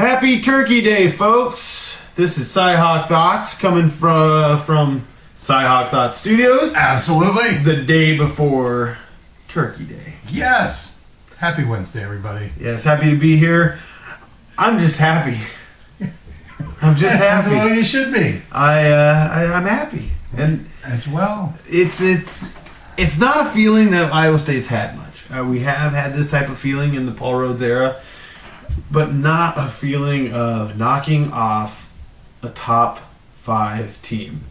Happy Turkey Day, folks! This is CyHawkThoughts coming from CyHawkThoughts Studios. Absolutely. The day before Turkey Day. Yes. Happy Wednesday, everybody. Yes, happy to be here. I'm just happy. I'm just happy. Well, you should be. I'm happy, and as well. It's not a feeling that Iowa State's had much. We have had this type of feeling in the Paul Rhodes era, but not a feeling of knocking off a top 5 team.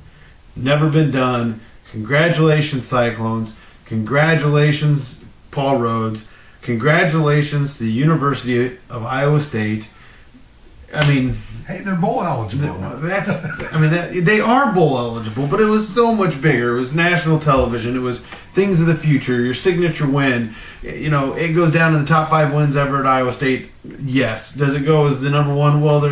Never been done. Congratulations, Cyclones. Congratulations, Paul Rhodes. Congratulations to the University of Iowa State. I mean, hey, they're bowl eligible. They are bowl eligible, but it was so much bigger. It was national television. It was things of the future. Your signature win. You know, it goes down to the top 5 wins ever at Iowa State. Yes. Does it go as the number 1? Well,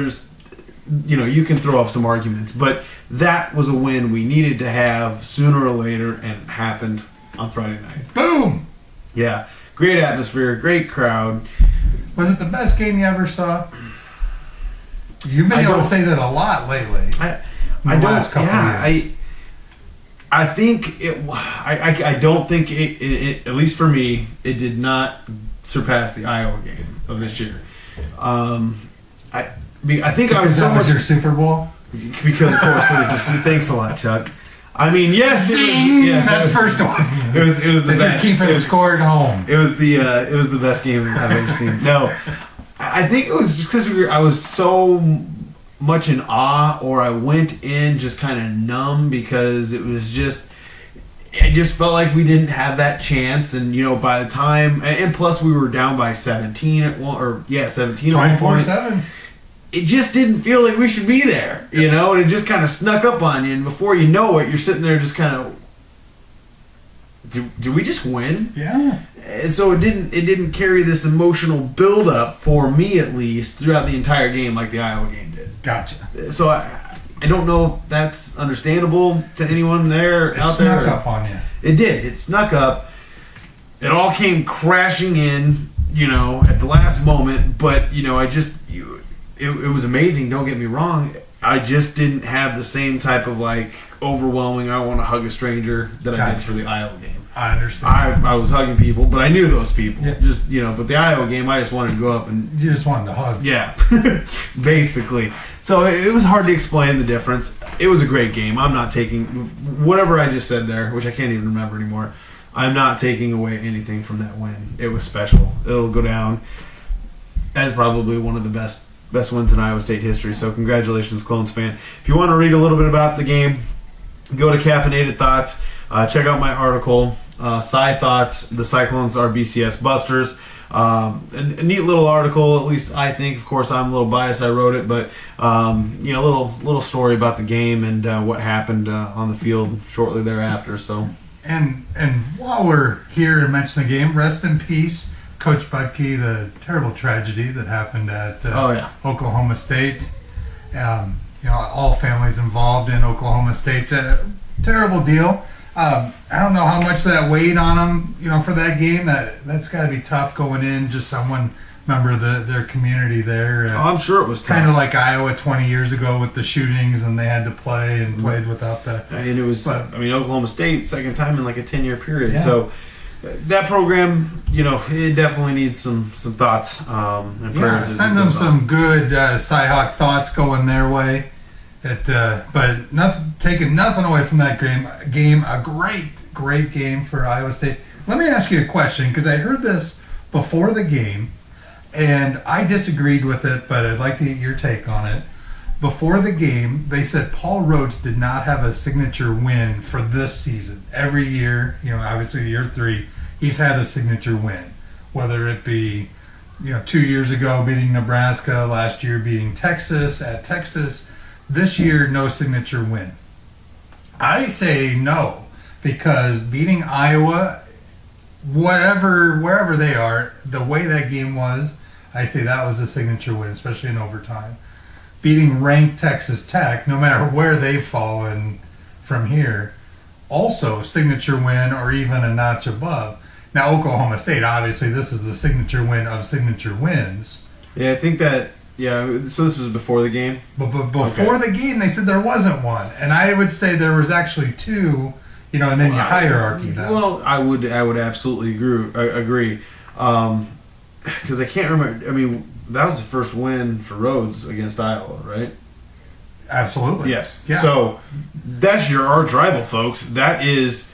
you can throw up some arguments, but that was a win we needed to have sooner or later, and it happened on Friday night. Boom! Yeah. Great atmosphere, great crowd. Was it the best game you ever saw? You've been able to say that a lot lately. I think it. I don't think it. At least for me, it did not surpass the Iowa game of this year. I think I was so much your Super Bowl because of course it was. Thanks a lot, Chuck. I mean, yes, that's first one. It was the best. You're keeping score at home. It was the best game I've ever seen. No, I think it was just because I was so much in awe, or I went in just kind of numb because it just felt like we didn't have that chance. And by the time, and plus we were down by 17 at one, 17 at one point. 24-7. It just didn't feel like we should be there, and it just kind of snuck up on you, and before you know it, you're sitting there just kind of, do we just win? Yeah. And so it didn't carry this emotional buildup, for me at least, throughout the entire game like the Iowa game did. Gotcha. So I don't know if that's understandable to anyone out there. It snuck up on you. It did. It snuck up. It all came crashing in, at the last moment, but, it was amazing, don't get me wrong. I just didn't have the same type of overwhelming I want to hug a stranger that I did for the Iowa game. I understand. I was hugging people, but I knew those people. Yeah. Just but the Iowa game, I just wanted to go up and you just wanted to hug. Yeah, basically. So it was hard to explain the difference. It was a great game. I'm not taking whatever I just said there, which I can't even remember anymore. I'm not taking away anything from that win. It was special. It'll go down as probably one of the best wins in Iowa State history. So congratulations, Clones fan. If you want to read a little bit about the game, go to Caffeinated Thoughts. Check out my article, CyThoughts, the Cyclones are BCS Busters. A neat little article, at least I think. Of course, I'm a little biased. I wrote it, but little story about the game and what happened on the field shortly thereafter. So, and while we're here and mention the game, rest in peace, Coach Budke, the terrible tragedy that happened at Oklahoma State. All families involved in Oklahoma State. Terrible deal. I don't know how much that weighed on them, for that game. That's got to be tough going in. Just someone member of their community there. I'm sure it was tough. Kind of like Iowa 20 years ago with the shootings, and they had to play and played without the. And it was. Oklahoma State, second time in a 10-year period. Yeah. So that program, it definitely needs some thoughts and prayers. Send them some good CyHawk thoughts going their way. But taking nothing away from that game, a great game for Iowa State. Let me ask you a question, because I heard this before the game, and I disagreed with it, but I'd like to get your take on it. Before the game, they said Paul Rhodes did not have a signature win for this season. Every year, obviously year 3, he's had a signature win, whether it be 2 years ago beating Nebraska, last year beating Texas at Texas. This year, no signature win. I say no, because beating Iowa, wherever they are, the way that game was, I say that was a signature win, especially in overtime. Beating ranked Texas Tech, no matter where they've fallen from here, also signature win or even a notch above. Now, Oklahoma State, obviously, this is the signature win of signature wins. Yeah, I think that Yeah, so this was before the game? But before the game, they said there wasn't one. And I would say there was actually two, and then hierarchy then. Well, I would absolutely agree. Because I can't remember. I mean, that was the first win for Rhodes against Iowa, right? Absolutely. Yes. Yeah. So that's your arch rival, folks. That is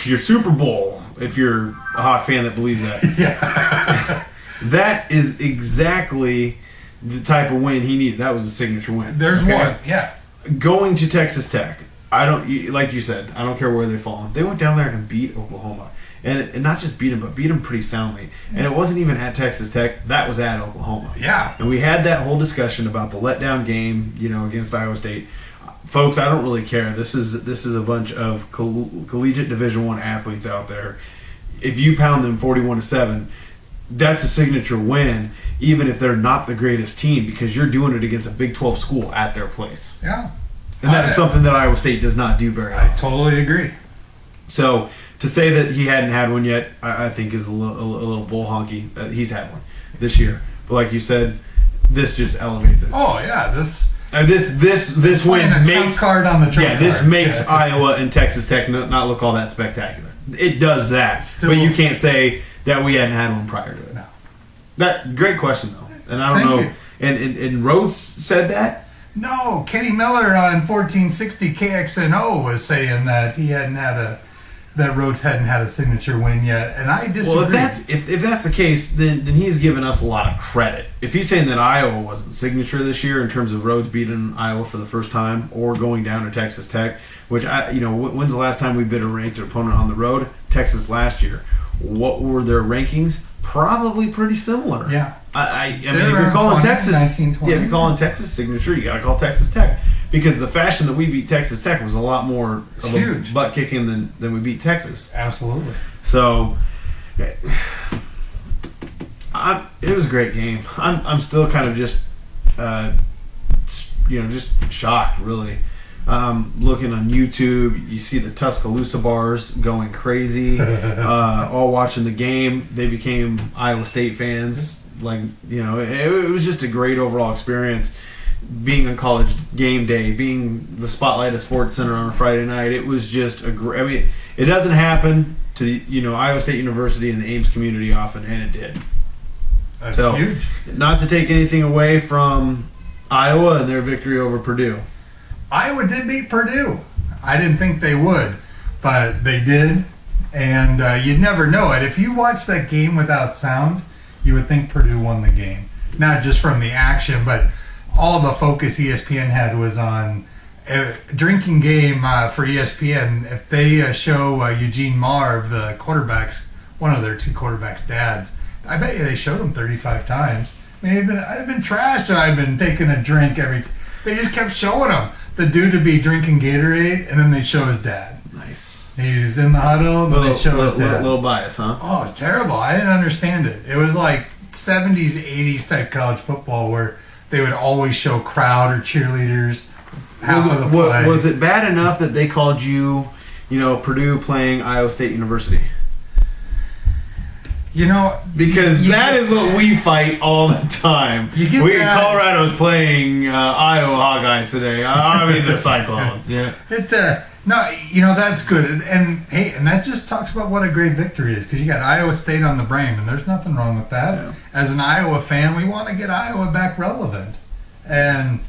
your Super Bowl, if you're a Hawk fan that believes that. Yeah. That is exactly the type of win he needed. That was a signature win. There's one. Yeah. Going to Texas Tech, like you said, I don't care where they fall. They went down there and beat Oklahoma. And not just beat them, but beat them pretty soundly. And it wasn't even at Texas Tech. That was at Oklahoma. Yeah. And we had that whole discussion about the letdown game, against Iowa State. Folks, I don't really care. This is a bunch of collegiate Division I athletes out there. If you pound them 41-7, that's a signature win, even if they're not the greatest team, because you're doing it against a Big 12 school at their place. Yeah. And that is something that Iowa State does not do very often. I totally agree. So to say that he hadn't had one yet, I think is a little bull honky. He's had one this year, but like you said, this just elevates it. Oh yeah, this win a makes trump card on the trump card. This makes Iowa and Texas Tech not look all that spectacular. It does that, but you can't say that we hadn't had one prior to it. No. That great question though, and I don't know. And Rhodes said that. No, Kenny Miller on 1460 KXNO was saying that he hadn't had that Rhodes hadn't had a signature win yet, and I disagree. Well, if that's the case, then he's given us a lot of credit. If he's saying that Iowa wasn't signature this year in terms of Rhodes beating Iowa for the first time or going down to Texas Tech, which when's the last time we beat a ranked opponent on the road? Texas last year. What were their rankings? Probably pretty similar. Yeah. I mean, if you're calling Texas, 19, if you're calling Texas signature, you got to call Texas Tech, because the fashion that we beat Texas Tech was a lot more of a butt kicking than we beat Texas. Absolutely. So, it was a great game. I'm still kind of just shocked, really. Looking on YouTube, you see the Tuscaloosa bars going crazy. All watching the game, they became Iowa State fans. It was just a great overall experience. Being on college game day, being the spotlight of Sports Center on a Friday night, it was just a great. I mean, it doesn't happen to Iowa State University and the Ames community often, and it did. That's huge. Not to take anything away from Iowa and their victory over Purdue. Iowa did beat Purdue. I didn't think they would, but they did, and you'd never know it. If you watch that game without sound, you would think Purdue won the game. Not just from the action, but all the focus ESPN had was on a drinking game for ESPN. If they show Eugene Marv, the quarterbacks, one of their two quarterbacks' dads, I bet you they showed him 35 times. I mean, I've been trashed. I've been taking a drink They just kept showing him. The dude would be drinking Gatorade, and then they'd show his dad. Nice. He was in the huddle, and then they'd show his dad. A little bias, huh? Oh, it's terrible. I didn't understand it. It was like 70s, 80s type college football where they would always show crowd or cheerleaders half of the play. Was it bad enough that they called you, Purdue playing Iowa State University? Because that is what we fight all the time. Colorado's playing Iowa Hawkeyes today. I mean the Cyclones. Yeah. That's good. And hey, and that just talks about what a great victory is, because you got Iowa State on the brain, and there's nothing wrong with that. Yeah. As an Iowa fan, we want to get Iowa back relevant, and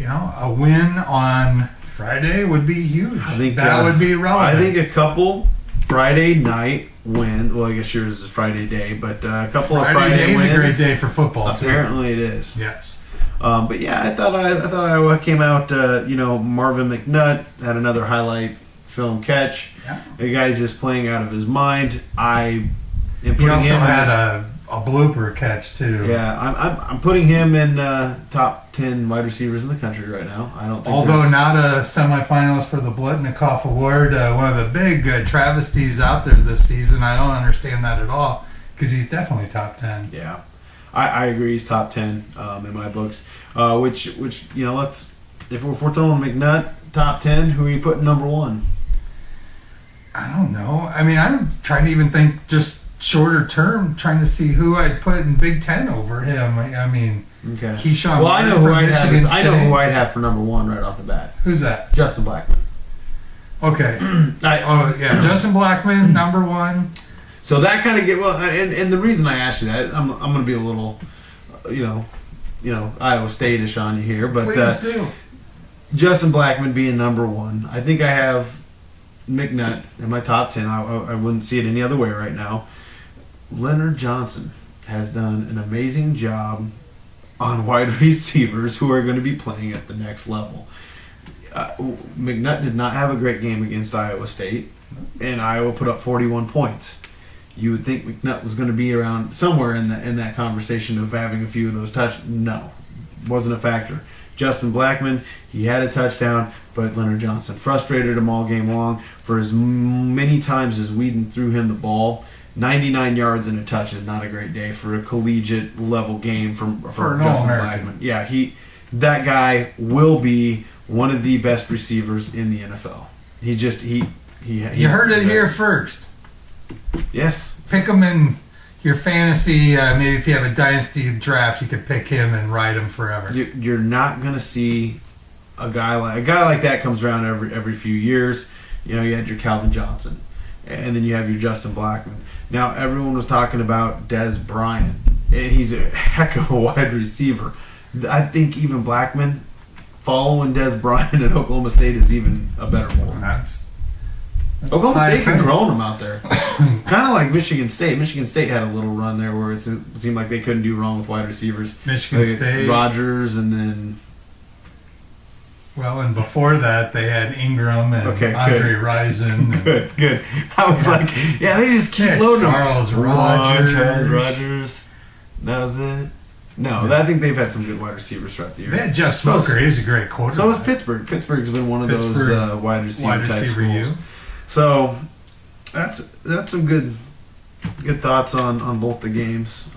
a win on Friday would be huge. I think that would be relevant. I think a couple Friday night win. Well, I guess yours is Friday day, but a couple of Friday day is wins, a great day for football. Apparently, it is. Yes. But yeah, I thought Iowa came out. Marvin McNutt had another highlight film catch. Yeah. The guy's just playing out of his mind. He also had a blooper catch too. Yeah, I'm putting him in top 10 wide receivers in the country right now. I don't think, although not a semifinalist for the Blitnikoff Award, one of the big travesties out there this season. I don't understand that at all, because he's definitely top 10. Yeah, I agree. He's top 10 in my books. Which let's if we're throwing McNutt top 10, who are you putting number one? I don't know. I mean, I'm trying to even think just shorter term, trying to see who I'd put in Big Ten over him. I mean, Okay. Keyshawn. Well, I know who I'd have. Michigan I know State. who I'd have for number one right off the bat. Who's that? Justin Blackman. Okay. Justin Blackman, number one. So that kind of and the reason I asked you that, I'm going to be a little, Iowa State-ish on you here, but Please do. Justin Blackman being number one. I think I have McNutt in my top 10. I wouldn't see it any other way right now. Leonard Johnson has done an amazing job on wide receivers who are going to be playing at the next level. McNutt did not have a great game against Iowa State, and Iowa put up 41 points. You would think McNutt was going to be around somewhere in that conversation of having a few of those touchdowns. No, wasn't a factor. Justin Blackman, he had a touchdown, but Leonard Johnson frustrated him all game long. For as many times as Whedon threw him the ball, 99 yards and a touch is not a great day for a collegiate level game for Justin Blackman. Yeah, that guy will be one of the best receivers in the NFL. You heard it here first. Yes. Pick him in your fantasy. Maybe if you have a dynasty draft, you could pick him and ride him forever. You're not going to see a guy like that comes around every few years. You had your Calvin Johnson, and then you have your Justin Blackman. Now everyone was talking about Des Bryant, and he's a heck of a wide receiver. I think even Blackman following Des Bryant at Oklahoma State is even a better move. That's Oklahoma State can grow them out there. Kind of like Michigan State. Michigan State had a little run there where it seemed like they couldn't do wrong with wide receivers. Michigan State. Rodgers, and then... Well, and before that, they had Ingram and Andre Rison. Good. I was they just keep loading Charles Rodgers. Rodgers. That was it. No, I think they've had some good wide receivers throughout the years. They had Jeff Smoker. He was a great quarterback. So was Pittsburgh. Pittsburgh's been one of those wide receiver type schools. So that's some good thoughts on both the games.